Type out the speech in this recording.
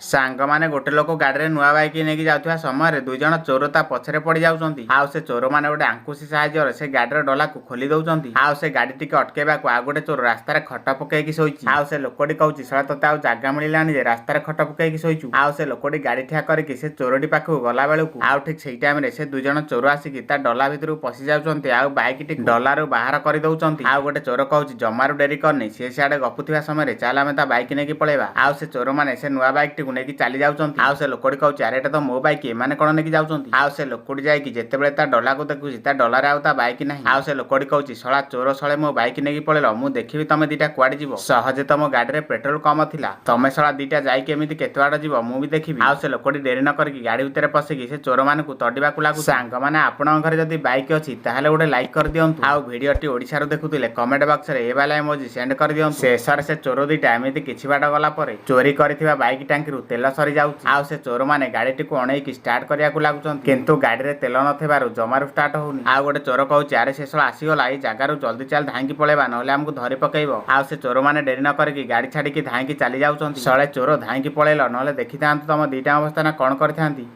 ସାଙ୍ଗମାନେ ଗୋଟେ ଲୋକ ଗାଡ଼ିରେ ନୂଆ ବାଇକ୍ ନେଇକି ଯାଉଥିବା ସମୟରେ ଦୁଇ ଜଣ ଚୋର ତା ପଛରେ ପଡ଼ି ଯାଉଛନ୍ତି। ଆଉ ସେ ଚୋରମାନେ ଗୋଟେ ଆଙ୍କୁଶି ସାହାଯ୍ୟରେ ସେ ଗାଡ଼ିର ଡଲାକୁ ଖୋଲି ଦଉଛନ୍ତି। ଆଉ ସେ ଗାଡ଼ି ଟିକେ ଅଟକେଇବାକୁ ଆଉ ଗୋଟେ ଚୋର ରାସ୍ତାରେ ଖଟ ପକେଇକି ଶୋଇଛି। ଆଉ ସେ ଲୋକଟି କହୁଛି ଶଳା ତୋତେ ଆଉ ଜାଗା ମିଳିଲାନି ଯେ ରାସ୍ତାରେ ଖଟ ପକେଇକି ଶୋଇଛୁ। ଆଉ ସେ ଲୋକଟି ଗାଡ଼ି ଠିଆ କରିକି ସେ ଚୋରଟି ପାଖକୁ ଗଲା ବେଳକୁ ଆଉ ଠିକ୍ ସେଇ ଟାଇମରେ ସେ ଦୁଇ ଜଣ ଚୋର ଆସିକି ତା ଡଲା ଭିତରକୁ ପଶି ଯାଉଛନ୍ତି। ଆଉ ବାଇକଟି ଡଲାରୁ ବାହାର କରିଦଉଛନ୍ତି। ଆଉ ଗୋଟେ ଚୋର କହୁଛି ଜମାରୁ ଡେରି କରିନି, ସେ ସିଆଡେ ଗପୁଥିବା ସମୟରେ ଚାଲ ଆମେ ତା ବାଇକ୍ ନେଇକି ପଳେଇବା। ଆଉ ସେ ଚୋରମାନେ ସେ ନୂଆ ବାଇକଟିକୁ ନେଇକି ଚାଲି ଯାଉଛନ୍ତି। ଆଉ ସେ ଲୋକଟି କହୁଛି ଆରେ ଏଟା ତ ମୋ ବାଇକ୍, ଏମାନେ କଣ ନେଇକି ଯାଉଛନ୍ତି। ଆଉ ସେ ଲୋକଟି ଯାଇକି ଯେତେବେଳେ ତା ଡଲାକୁ ଦେଖୁଛି ତା ଡଲାରେ ଆଉ ତା ବାଇକ୍ ନାହିଁ। ଆଉ ସେ ଲୋକଟି କହୁଛି ଶଳା ଚୋର ଶଳେ ମୋ ବାଇକ୍ ନେଇକି ପଳେଇଲ, ମୁଁ ଦେଖିବି ତମେ ଦିଟା କୁଆଡେ ଯିବ। ସହଜେ ତମ ଗାଡ଼ିରେ ପେଟ୍ରୋଲ କମ ଥିଲା, ତମେ ଶଳା ଦିଟା ଯାଇକି ଏମିତି କେତେ ବାଟ ଯିବ ମୁଁ ବି ଦେଖିବି। ଆଉ ସେ ଲୋକଟି ଡେରି ନ କରିକି ଗାଡ଼ି ଭିତରେ ପଶିକି ସେ ଚୋରମାନଙ୍କୁ ତଡ଼ିବାକୁ ଲାଗୁଛି। ସାଙ୍ଗମାନେ ଆପଣଙ୍କ ଘରେ ଯଦି ବାଇକ୍ ଅଛି ତାହେଲେ ଗୋଟେ ଲାଇକ୍ କରିଦିଅନ୍ତୁ। ଆଉ ଭିଡ଼ିଓଟି ଓଡ଼ିଶାରୁ ଦେଖୁଥିଲେ କମେଣ୍ଟ ବକ୍ସରେ ଏ ବାଲା ଇମୋଜି ସେଣ୍ଡ କରିଦିଅନ୍ତୁ। ଶେଷରେ ସେ ଚୋର ଦିଟା ଏମିତି କିଛି ବାଟ ଗଲା ପରେ ଚୋରି କରିଥିବା ବାଇକ୍ ଟାଙ୍କିରୁ ତେଲ ସରିଯାଉଛି। ଆଉ ସେ ଚୋରମାନେ ଗାଡ଼ିଟିକୁ ଅଣେଇକି ଷ୍ଟାର୍ଟ କରିବାକୁ ଲାଗୁଛନ୍ତି, କିନ୍ତୁ ଗାଡ଼ିରେ ତେଲ ନଥିବାରୁ ଜମାରୁ ଷ୍ଟାର୍ଟ ହଉନି। ଆଉ ଗୋଟେ ଚୋର କହୁଛି ଆରେ ସେ ଶଳା ଆସିଗଲା, ଏଇ ଜାଗାରୁ ଜଲ୍ଦି ଚାଲ ଧାଇଁକି ପଳେଇବା ନହେଲେ ଆମକୁ ଧରି ପକେଇବ। ଆଉ ସେ ଚୋରମାନେ ଡେରି ନ କରିକି ଗାଡ଼ି ଛାଡ଼ିକି ଧାଇଁକି ଚାଲି ଯାଉଛନ୍ତି। ଶଳେ ଚୋର ଧାଇଁକି ପଳେଇଲ, ନହେଲେ ଦେଖିଥାନ୍ତୁ ତମ ଦିଟା ଅବସ୍ଥା ନା କଣ କରିଥାନ୍ତି।